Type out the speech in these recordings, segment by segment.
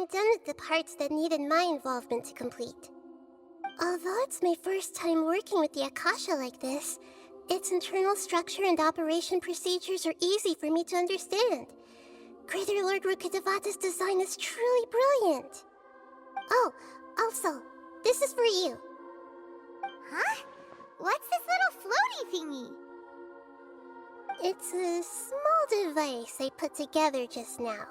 I'm done with the parts that needed my involvement to complete. Although it's my first time working with the Akasha like this, its internal structure and operation procedures are easy for me to understand. Greater Lord Rukkhadevata's design is truly brilliant. Oh, also, this is for you. Huh? What's this little floaty thingy? It's a small device I put together just now.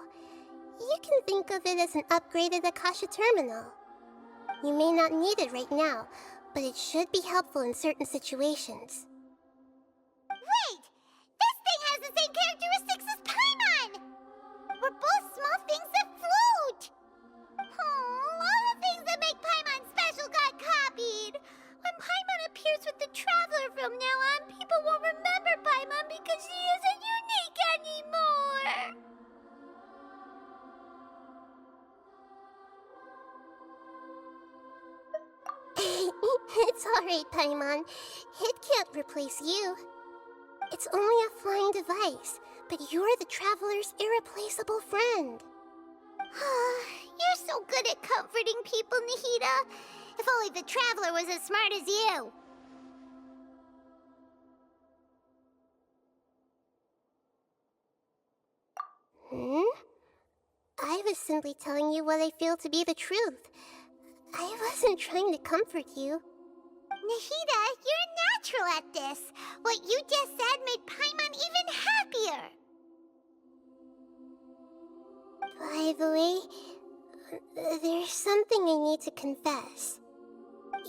You can think of it as an upgraded Akasha terminal. You may not need it right now, but it should be helpful in certain situations. Wait! This thing has the same characteristics as Paimon! We're both small things that float! Oh, all the things that make Paimon special got copied! When Paimon appears with the Traveler from now on, people won't remember Paimon because she isn't unique anymore! It's alright, Paimon. It can't replace you. It's only a flying device, but you're the Traveler's irreplaceable friend. You're so good at comforting people, Nahida. If only the Traveler was as smart as you. I was simply telling you what I feel to be the truth. I wasn't trying to comfort you. Nahida, you're natural at this. What you just said made Paimon even happier. By the way, there's something I need to confess.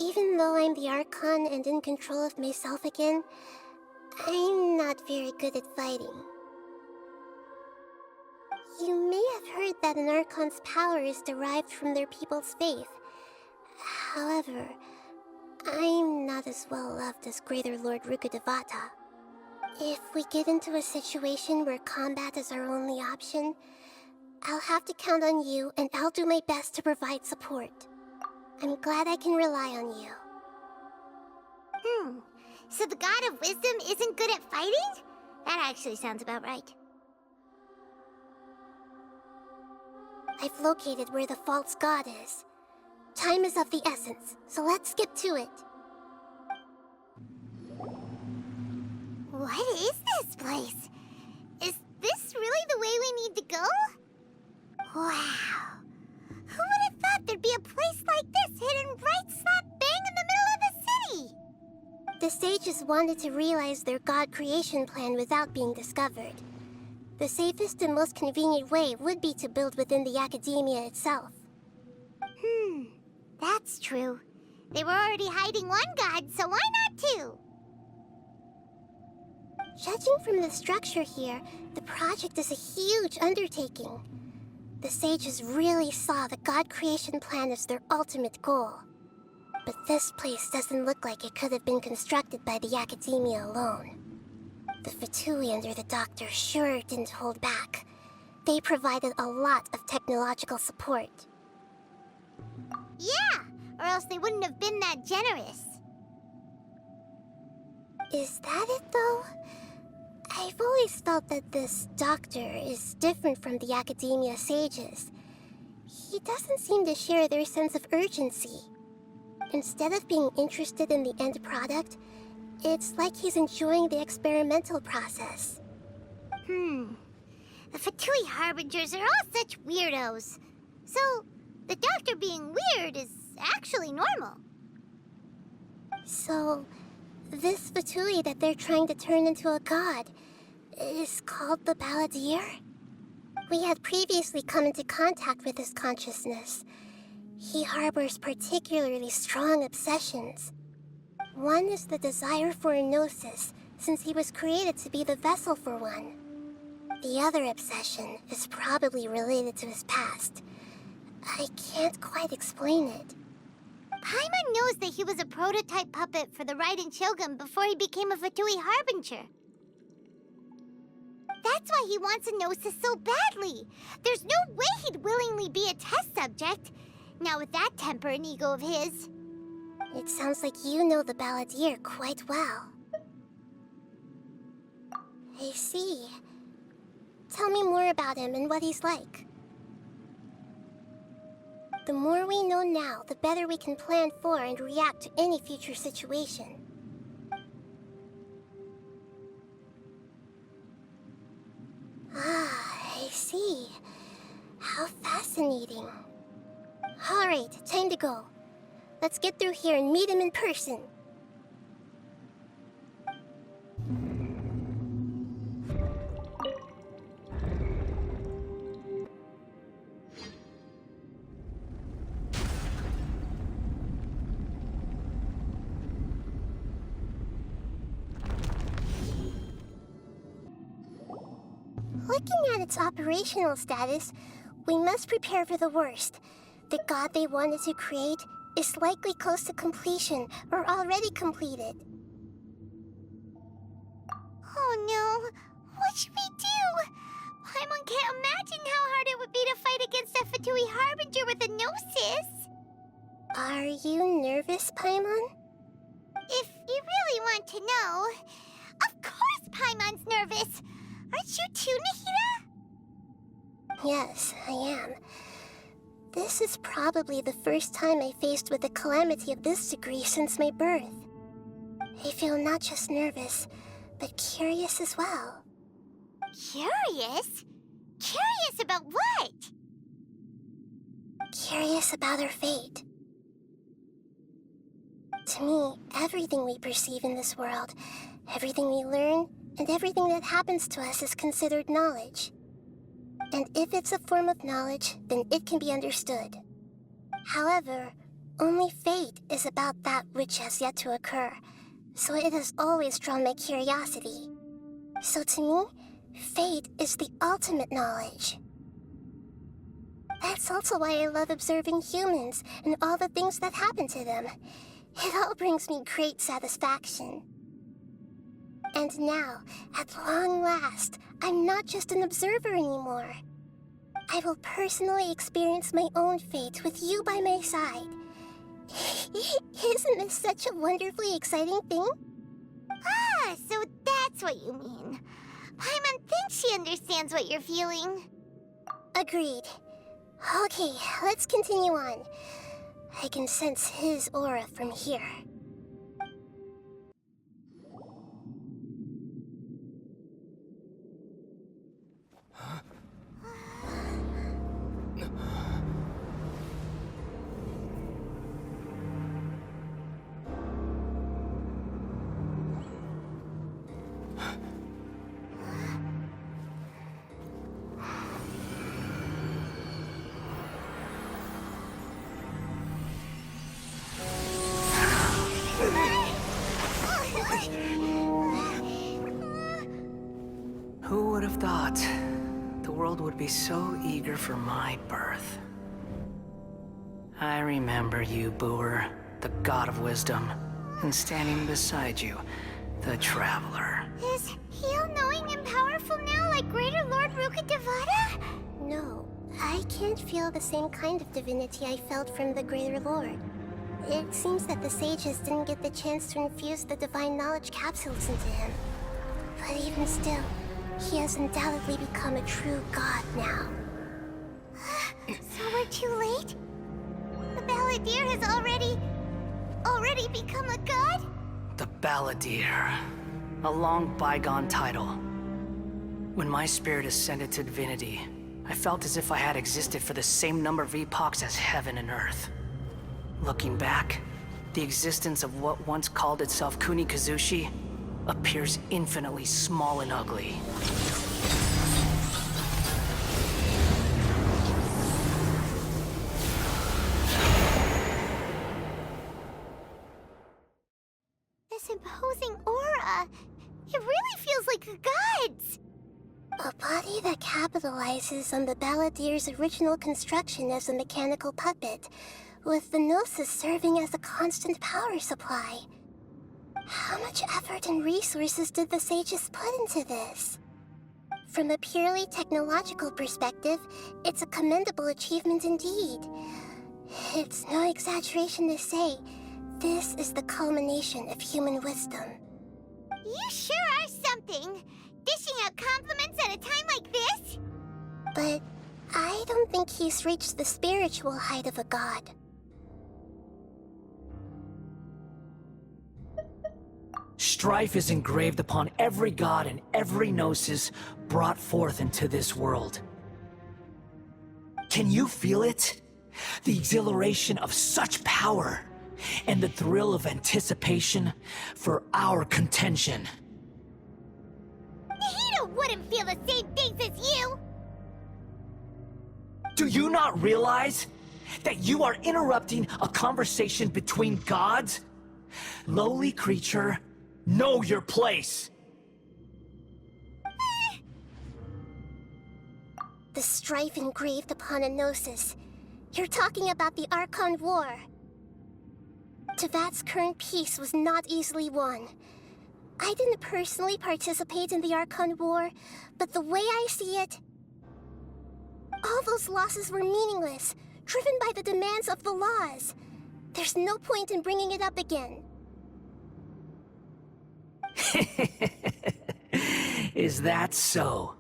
Even though I'm the Archon and in control of myself again, I'm not very good at fighting. You may have heard that an Archon's power is derived from their people's faith. However, I'm not as well loved as Greater Lord Rukkhadevata. If we get into a situation where combat is our only option, I'll have to count on you, and I'll do my best to provide support. I'm glad I can rely on you. So the God of Wisdom isn't good at fighting? That actually sounds about right. I've located where the false god is. Time is of the essence, so let's skip to it. What is this place? Is this really the way we need to go? Wow. Who would have thought there'd be a place like this hidden right slap bang in the middle of the city? The sages wanted to realize their god creation plan without being discovered. The safest and most convenient way would be to build within the academia itself. That's true. They were already hiding one god, so why not two? Judging from the structure here, the project is a huge undertaking. The sages really saw the god creation plan as their ultimate goal. But this place doesn't look like it could have been constructed by the academia alone. The Fatui under the Doctor sure didn't hold back. They provided a lot of technological support. Yeah, or else they wouldn't have been that generous. Is that it, though? I've always felt that this Doctor is different from the academia sages. He doesn't seem to share their sense of urgency. Instead of being interested in the end product, it's like he's enjoying the experimental process. The Fatui Harbingers are all such weirdos. So, the Doctor being weird is actually normal. So, this Fatui that they're trying to turn into a god is called the Balladeer? We had previously come into contact with his consciousness. He harbors particularly strong obsessions. One is the desire for a gnosis, since he was created to be the vessel for one. The other obsession is probably related to his past. I can't quite explain it. Paimon knows that he was a prototype puppet for the Raiden Shogun before he became a Fatui Harbinger. That's why he wants a gnosis so badly. There's no way he'd willingly be a test subject. Now with that temper and ego of his. It sounds like you know the Balladeer quite well. I see. Tell me more about him and what he's like. The more we know now, the better we can plan for and react to any future situation. Ah, I see. How fascinating. Alright, time to go. Let's get through here and meet him in person. Looking at its operational status, we must prepare for the worst. The god they wanted to create is likely close to completion or already completed. Oh no, what should we do? Paimon can't imagine how hard it would be to fight against a Fatui Harbinger with a Gnosis. Are you nervous, Paimon? If you really want to know, of course Paimon's nervous. Aren't you too, Nahida? Yes, I am. This is probably the first time I faced with a calamity of this degree since my birth. I feel not just nervous, but curious as well. Curious? Curious about what? Curious about our fate. To me, everything we perceive in this world, everything we learn, and everything that happens to us is considered knowledge. And if it's a form of knowledge, then it can be understood. However, only fate is about that which has yet to occur, so it has always drawn my curiosity. So to me, fate is the ultimate knowledge. That's also why I love observing humans and all the things that happen to them. It all brings me great satisfaction. And now, at long last, I'm not just an observer anymore. I will personally experience my own fate with you by my side. Isn't this such a wonderfully exciting thing? Ah, so that's what you mean. Paimon thinks she understands what you're feeling. Agreed. Okay, let's continue on. I can sense his aura from here. Who would have thought the world would be so eager for my birth? I remember you, Booer, the god of wisdom, and standing beside you, the traveler. Is he all-knowing and powerful now like Greater Lord Rukkhadevata? No, I can't feel the same kind of divinity I felt from the Greater Lord. It seems that the sages didn't get the chance to infuse the divine knowledge capsules into him. But even still, he has undoubtedly become a true god now. So we're too late? The Balladeer has already become a god? The Balladeer. A long bygone title. When my spirit ascended to divinity, I felt as if I had existed for the same number of epochs as heaven and earth. Looking back, the existence of what once called itself Kunikazushi appears infinitely small and ugly. This imposing aura, it really feels like a god's. A body that capitalizes on the Balladeer's original construction as a mechanical puppet, with the Gnosis serving as a constant power supply. How much effort and resources did the sages put into this? From a purely technological perspective, it's a commendable achievement indeed. It's no exaggeration to say, this is the culmination of human wisdom. You sure are something. Dishing out compliments at a time like this? But I don't think he's reached the spiritual height of a god. Strife is engraved upon every god and every gnosis brought forth into this world. Can you feel it? The exhilaration of such power, and the thrill of anticipation for our contention. Hito wouldn't feel the same things as you! Do you not realize that you are interrupting a conversation between gods? Lowly creature, know your place! The strife engraved upon a gnosis. You're talking about the Archon War. Tevat's current peace was not easily won. I didn't personally participate in the Archon War, but the way I see it, all those losses were meaningless, driven by the demands of the laws. There's no point in bringing it up again. Is that so?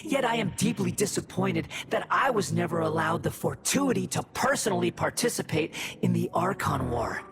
Yet I am deeply disappointed that I was never allowed the fortuity to personally participate in the Archon War.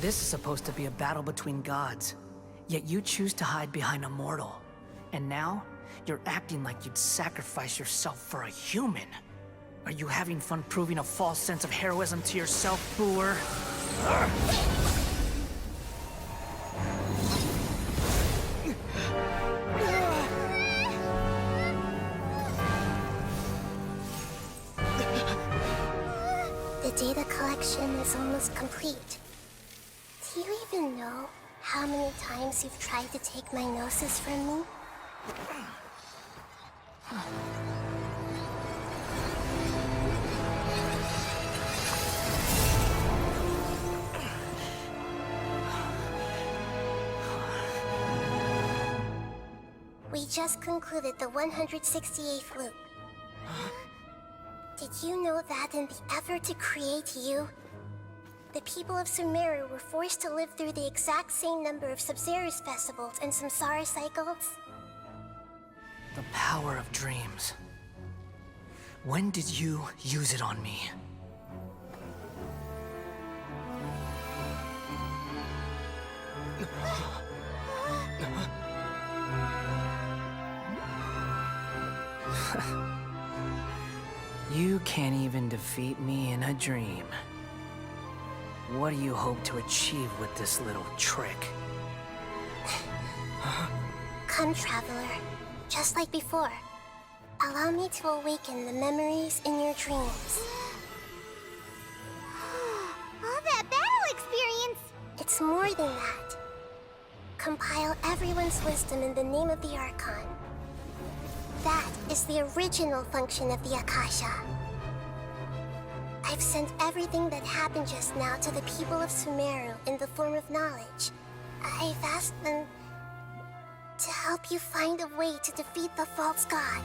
This is supposed to be a battle between gods, yet you choose to hide behind a mortal. And now, you're acting like you'd sacrifice yourself for a human. Are you having fun proving a false sense of heroism to yourself, Booer? The data collection is almost complete. Do you even know how many times you've tried to take my gnosis from me? We just concluded the 168th loop. Did you know that in the effort to create you, the people of Sumeru were forced to live through the exact same number of Sub-Zerus festivals and Samsara cycles? The power of dreams. When did you use it on me? You can't even defeat me in a dream. What do you hope to achieve with this little trick? Come, Traveler. Just like before. Allow me to awaken the memories in your dreams. All that battle experience! It's more than that. Compile everyone's wisdom in the name of the Archon. That is the original function of the Akasha. I've sent everything that happened just now to the people of Sumeru in the form of knowledge. I've asked them to help you find a way to defeat the false god.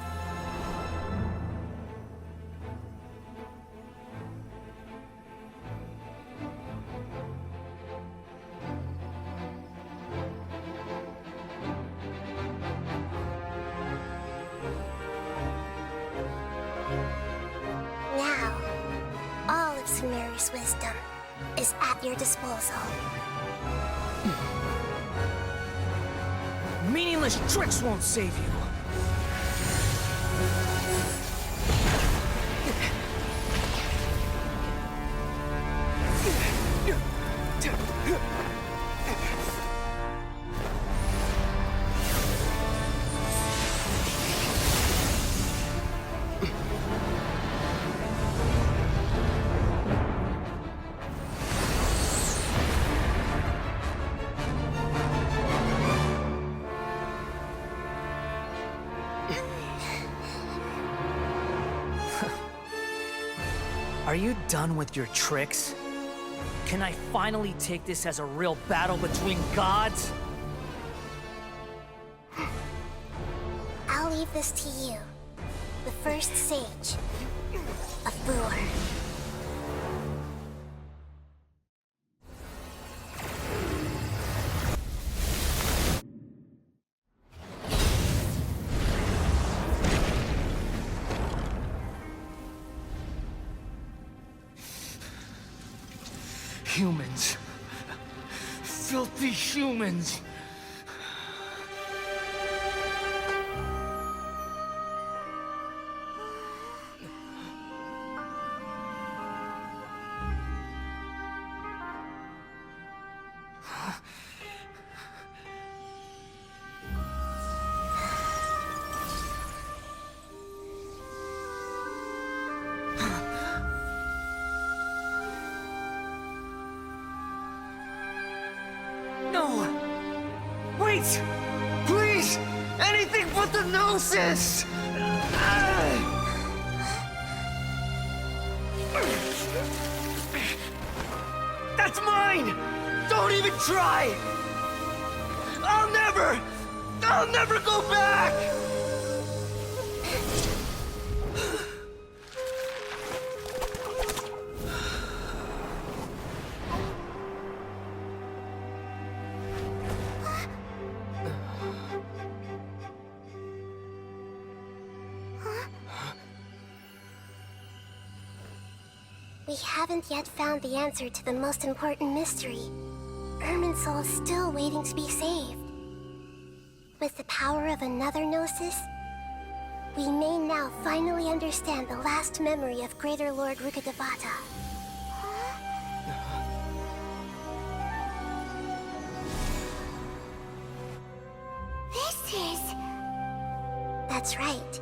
this wisdom is at your disposal. Meaningless tricks won't save you. Are you done with your tricks? Can I finally take this as a real battle between gods? I'll leave this to you, the first sage of Brewer. Humans. Filthy humans. No! Wait! Please! Anything but the Gnosis! That's mine! Don't even try! I'll never go back! We haven't yet found the answer to the most important mystery. Irminsul is still waiting to be saved. With the power of another Gnosis, we may now finally understand the last memory of Greater Lord Rukkhadevata. This is... That's right.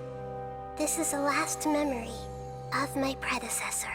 This is the last memory of my predecessor.